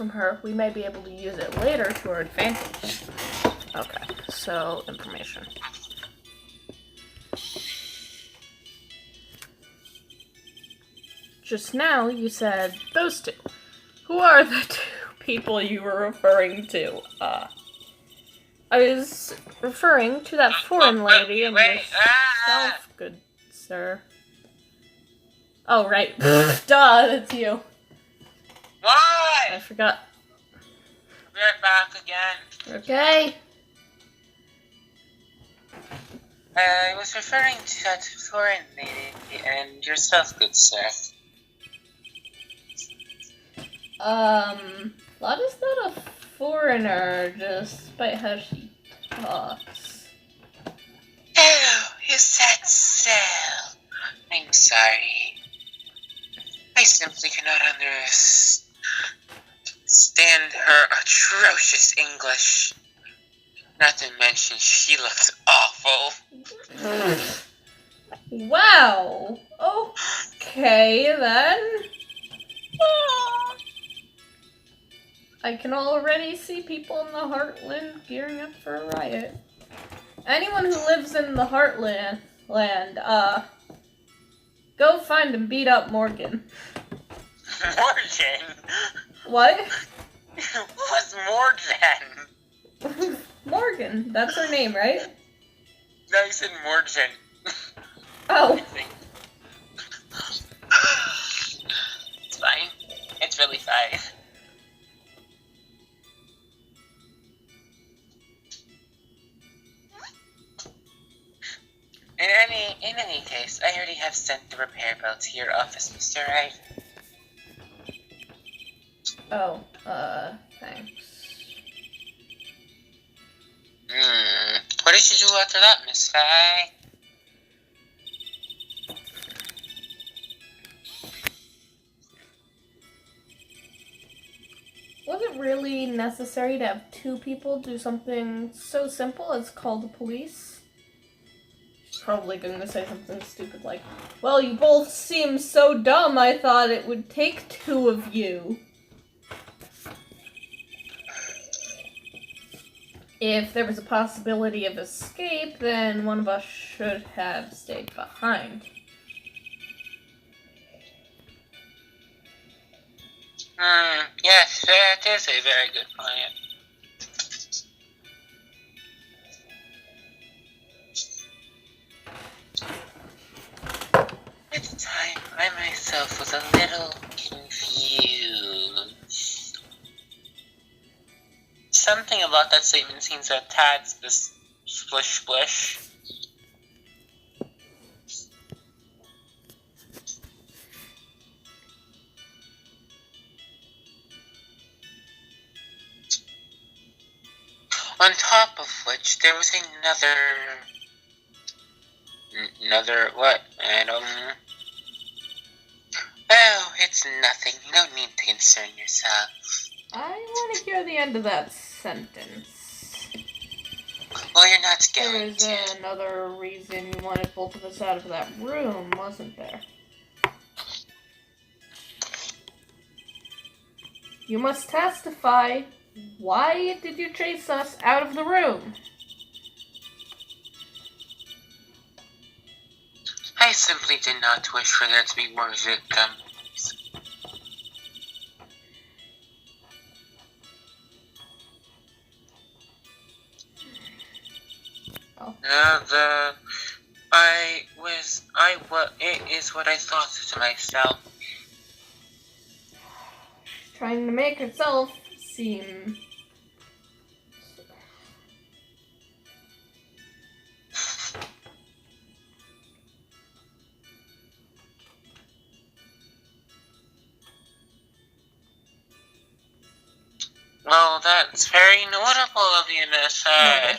from her, we may be able to use it later to our advantage. Okay, so information. Just now, you said those two. Who are the two people you were referring to? I was referring to that foreign lady and yourself, good sir. Oh, right. Duh, that's you. Why? I forgot. We're back again. Okay. I was referring to that foreign lady and yourself, good sir. Lot is not a foreigner, despite how she talks. Oh, you said so. I'm sorry. I simply cannot understand her atrocious English. Not to mention, she looks awful. Wow. Okay, then. I can already see people in the Heartland gearing up for a riot. Anyone who lives in the Heartland, go find and beat up Morgan. Morgan? What? What's Morgan? Morgan, that's her name, right? No, you said Morgan. Oh. It's fine. It's really fine. In any case, I already have sent the repair bill to your office, Mr. Wright. Oh, thanks. What did you do after that, Miss Faye? Was it really necessary to have two people do something so simple as call the police? Probably going to say something stupid like, well, you both seem so dumb, I thought it would take two of you. If there was a possibility of escape, then one of us should have stayed behind. Yes, that is a very good plan. At the time, I myself was a little confused. Something about that statement seems a tad splish. On top of which, there was another what, madam? Oh, it's nothing. No need to concern yourself. I want to hear the end of that sentence. Well, you're not going to. There was another reason you wanted both of us out of that room, wasn't there? You must testify. Why did you chase us out of the room? I simply did not wish for there to be more victims. Oh. It is what I thought to myself. Trying to make herself seem... Well, that's very notable of you, Miss Hay.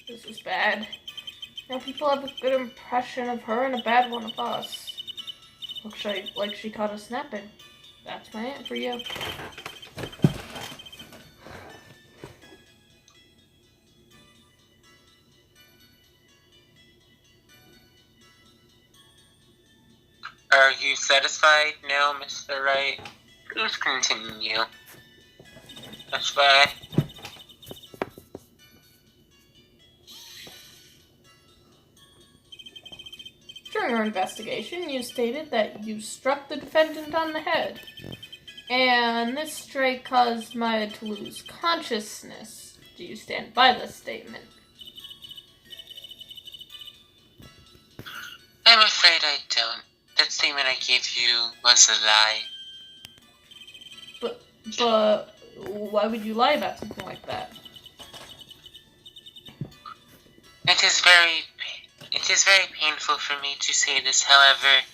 This is bad. Now people have a good impression of her and a bad one of us. Looks like she caught us napping. That's my aunt for you. Are you satisfied now, Mr. Wright? Please continue. That's why. During our investigation, you stated that you struck the defendant on the head, and this strike caused Maya to lose consciousness. Do you stand by this statement? I'm afraid I don't. That statement I gave you was a lie. But why would you lie about something like that? It is very painful for me to say this, however.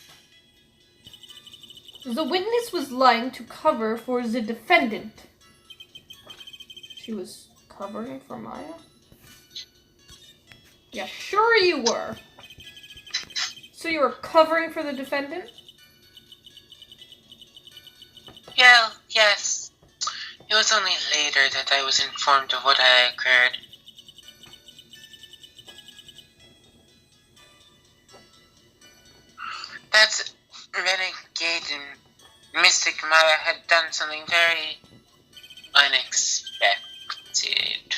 The witness was lying to cover for the defendant. She was covering for Maya? Yeah, sure you were. So you were covering for the defendant? Yeah, yes. It was only later that I was informed of what had occurred. That renegade and mystic Maya had done something very unexpected.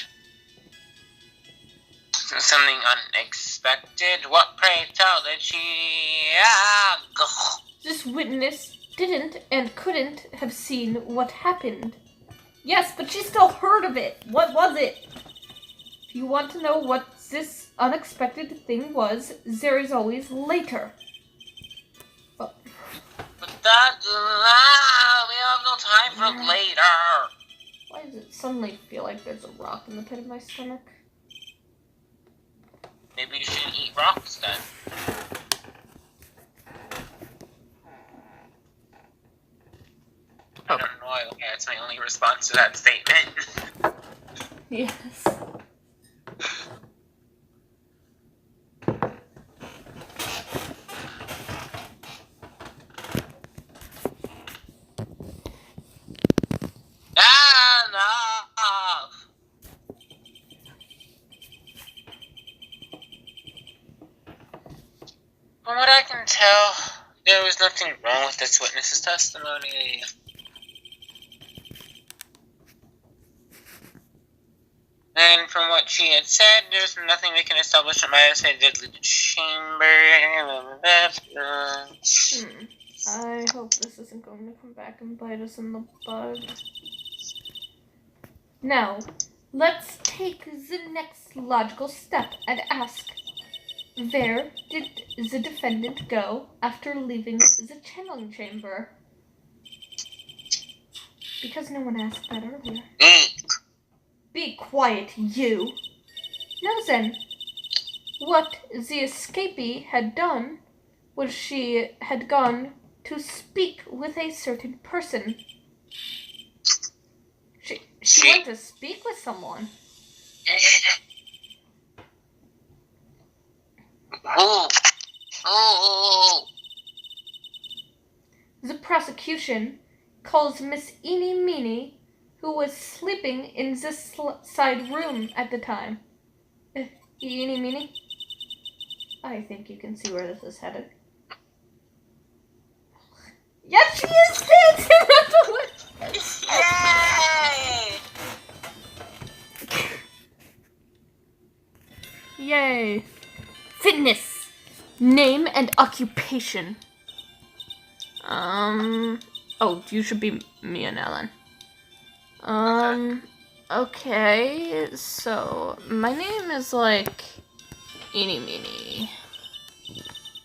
Something unexpected? What, pray tell, did she... This witness didn't and couldn't have seen what happened. Yes, but she still heard of it. What was it? If you want to know what this unexpected thing was, there is always later. But that... we have no time for later. Why does it suddenly feel like there's a rock in the pit of my stomach? Maybe you shouldn't eat rocks then. I don't know. Okay, that's my only response to that statement. Yes. No! From what I can tell, there was nothing wrong with this witness's testimony. And from what she had said, there's nothing we can establish that Maya said did leave the chamber. I hope this isn't going to come back and bite us in the butt. Now, let's take the next logical step and ask, where did the defendant go after leaving the channeling chamber? Because no one asked that earlier. Be quiet, you! Now then, what the escapee had done was she had gone to speak with a certain person. She went to speak with someone. The prosecution calls Miss Eenie Meenie, who was sleeping in this side room at the time. Eenie Meenie? I think you can see where this is headed. Yes, she is dancing at the window! Yay! Yay. Fitness. Name and occupation. Oh, you should be Mia now then. Okay, so my name is like Eenie Meenie.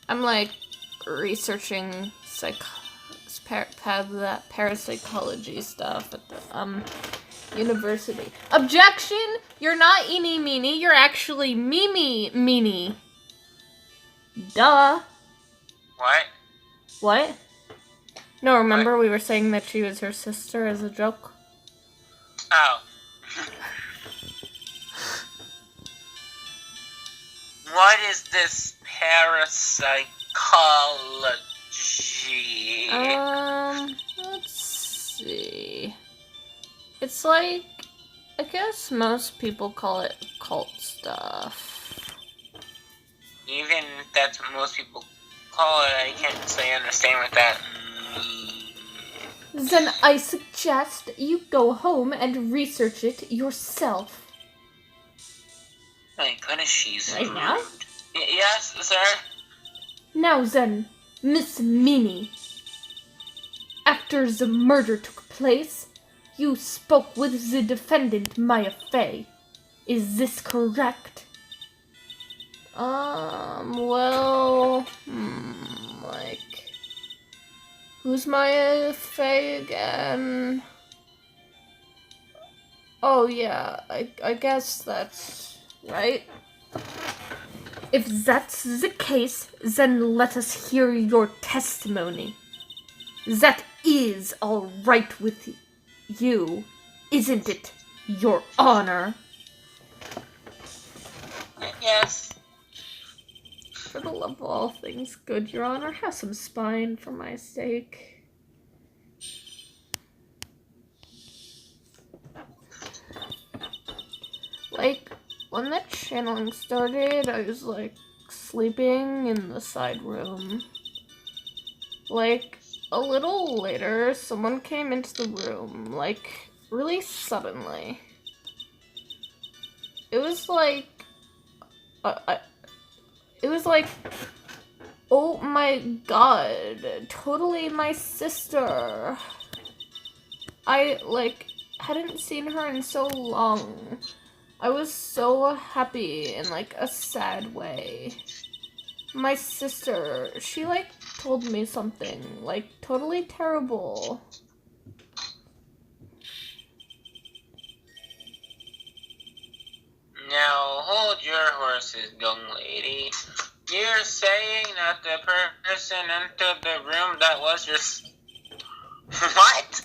I'm like researching parapsychology stuff at the university. Objection! You're not Eenie Meenie, you're actually Mimi Meenie. Duh. What? What? No, remember we were saying that she was her sister as a joke? Oh. What is this parapsychology? Let's see. It's like, I guess most people call it occult stuff. Even if that's what most people call it, I can't say I understand what that Then I suggest you go home and research it yourself. My goodness, she's Right rude. now? Yes, sir? Now then, Miss Minnie. After the murder took place, you spoke with the defendant, Maya Fey. Is this correct? Well, who's Maya Fey again? Oh yeah, I guess that's right. If that's the case, then let us hear your testimony. That is all right with you, isn't it, Your Honor? Yes. For the love of all things good, Your Honor, have some spine for my sake. Like, when that channeling started, I was, sleeping in the side room. A little later, someone came into the room, really suddenly. It was oh my god, totally my sister. I, hadn't seen her in so long. I was so happy in, a sad way. My sister, she, told me something, totally terrible. Now hold your horses, young lady. You're saying that the person entered the room that was your... What?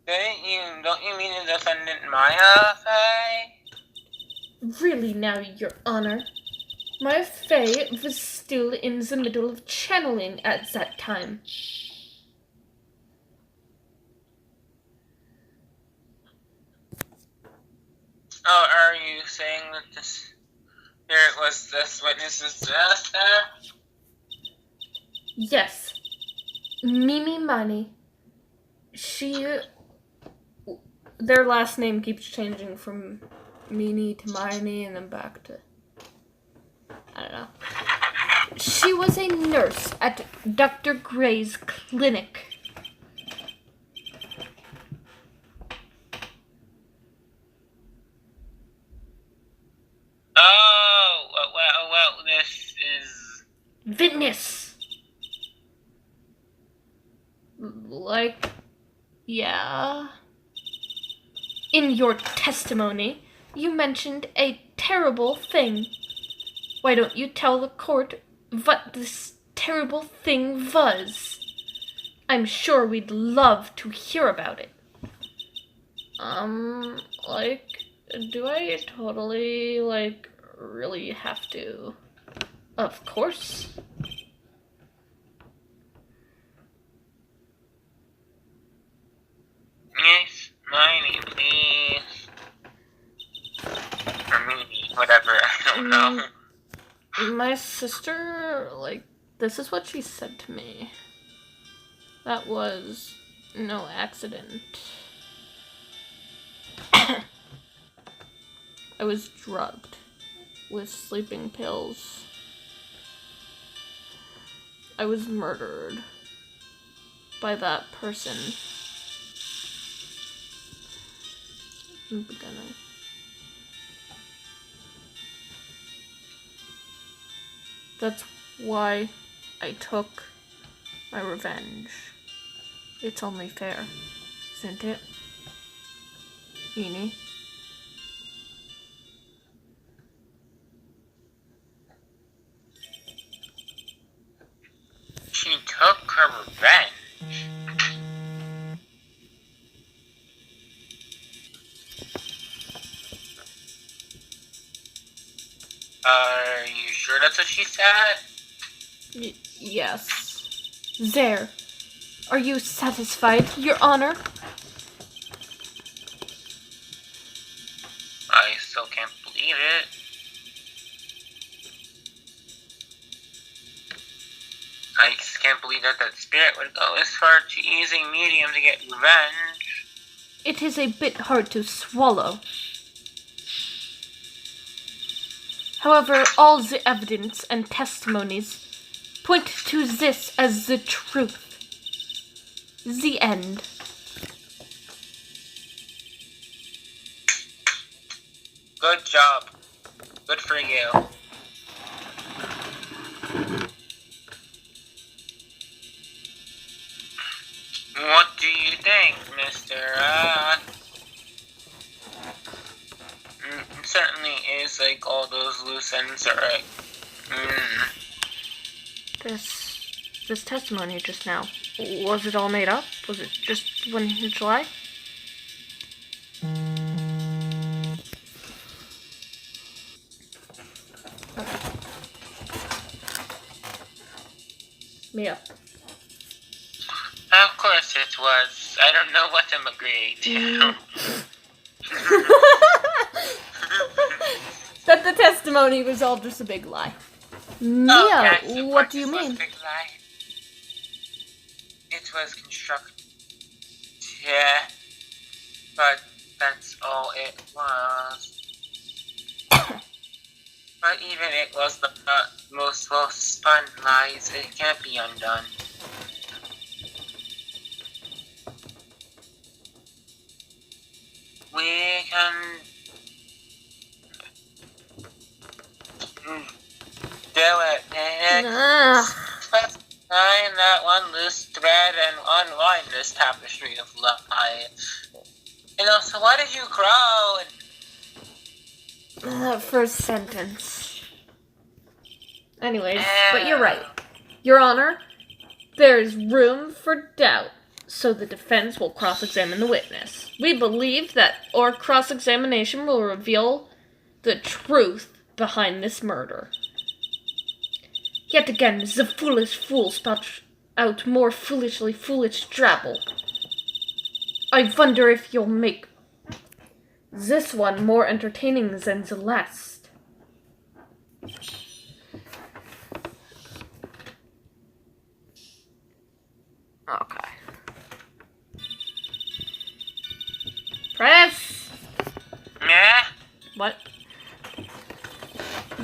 Don't you mean the defendant Maya Fey? Really now, Your Honor. Maya Fey was still in the middle of channeling at that time. Oh, are you saying that this witness's sister? Yes. Mimi Mani. Their last name keeps changing from Mini to Miney and then back to... I don't know. She was a nurse at Dr. Gray's clinic. Oh, well, this is... Witness! Yeah. In your testimony, you mentioned a terrible thing. Why don't you tell the court what this terrible thing was? I'm sure we'd love to hear about it. Do I totally, really have to? Of course. Yes, Miney, please. Or Mimi, whatever, I don't know. My sister, this is what she said to me. That was no accident. I was drugged with sleeping pills. I was murdered by that person in the beginning. That's why I took my revenge. It's only fair, isn't it? Meanie? She took her revenge. Are you sure that's what she said? Yes. There. Are you satisfied, Your Honor? I still can't believe it. I just can't believe that spirit would go as far to using medium to get revenge. It is a bit hard to swallow. However, all the evidence and testimonies point to this as the truth. The end. Good job. Good for you. What do you think, Mr. It certainly is like all those loose ends are like, This testimony just now, was it all made up? Was it just when in July? Yeah. Of course it was. I don't know what I'm agreeing to. That the testimony was all just a big lie. Mia, Okay, what do you mean? Was a big lie. It was constructed. Yeah, but that's all it was. But even it was the most well-spun lies, it can't be undone. We can do it, Nick. Let's find that one loose thread and unwind this tapestry of lies. And also, why did you crow? That first sentence. Anyways, but you're right. Your Honor, there is room for doubt, so the defense will cross-examine the witness. We believe that our cross-examination will reveal the truth behind this murder. Yet again, the foolish fool spouts out more foolishly foolish drabble. I wonder if you'll make this one more entertaining than the last. Okay. Press! Yeah? What?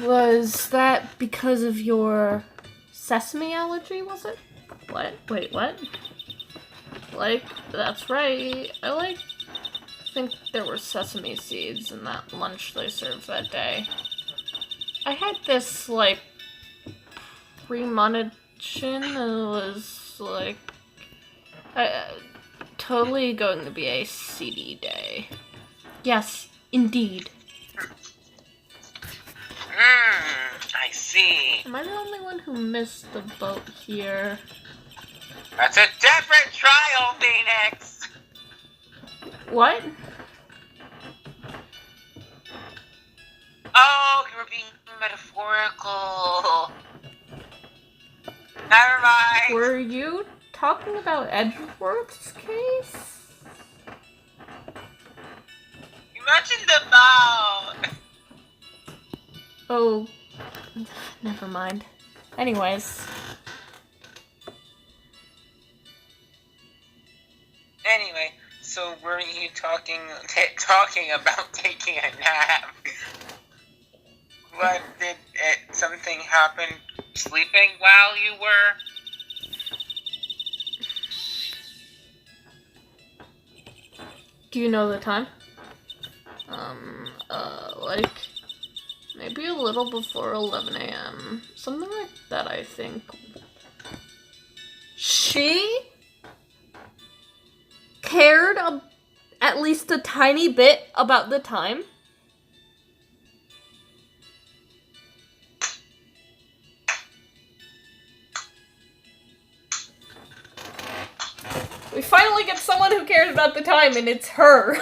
Was that because of your sesame allergy, was it? What? Wait, what? That's right. I think there were sesame seeds in that lunch they served that day. I had this, premonition. It was, totally going to be a seedy day. Yes, indeed. I see. Am I the only one who missed the boat here? That's a different trial, Phoenix! What? Oh, you're being metaphorical. Never mind. Were you talking about Edgeworth's case? You mentioned the boat. Oh, never mind. Anyways. Anyway, so were you talking about taking a nap? What did something happen sleeping while you were? Do you know the time? Maybe a little before 11 a.m. Something like that, I think. She cared at least a tiny bit about the time? We finally get someone who cares about the time, and it's her.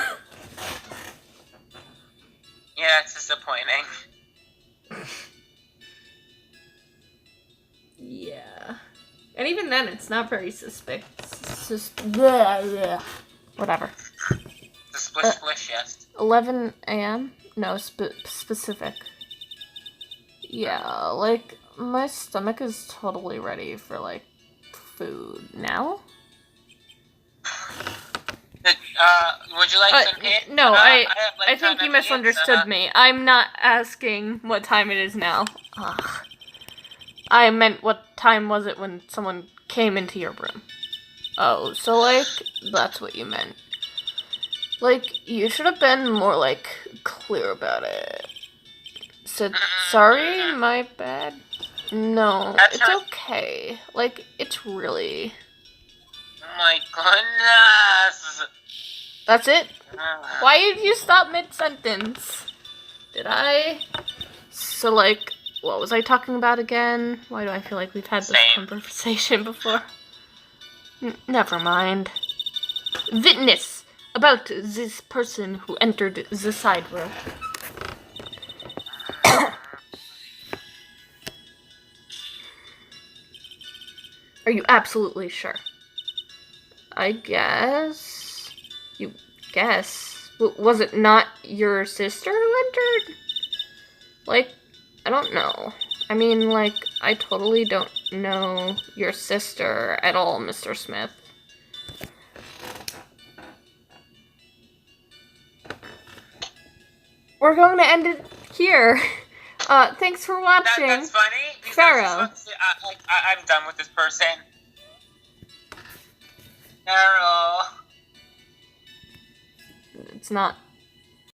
Yeah, it's disappointing. Yeah. And even then, it's not very whatever. The splish splish, yes. 11 a.m.? No, specific. Yeah, my stomach is totally ready for, like, food now. Would you like some hit? No, I think you misunderstood me. I'm not asking what time it is now. Ugh. I meant what time was it when someone came into your room. Oh, so, like, that's what you meant. Like, you should have been more, like, clear about it. Said, sorry, my bad. No, it's okay. Like, it's really... Oh my goodness! That's it? Why did you stop mid-sentence? Did I? So, like, what was I talking about again? Why do I feel like we've had this conversation before? Never mind. Witness about this person who entered the side room. Are you absolutely sure? I guess. You guess. Was it not your sister who entered? Like, I don't know. I mean, like, I totally don't know your sister at all, Mr. Smith. We're going to end it here. Thanks for watching. That's funny. Pharaoh. I'm done with this person. Pharaoh. It's not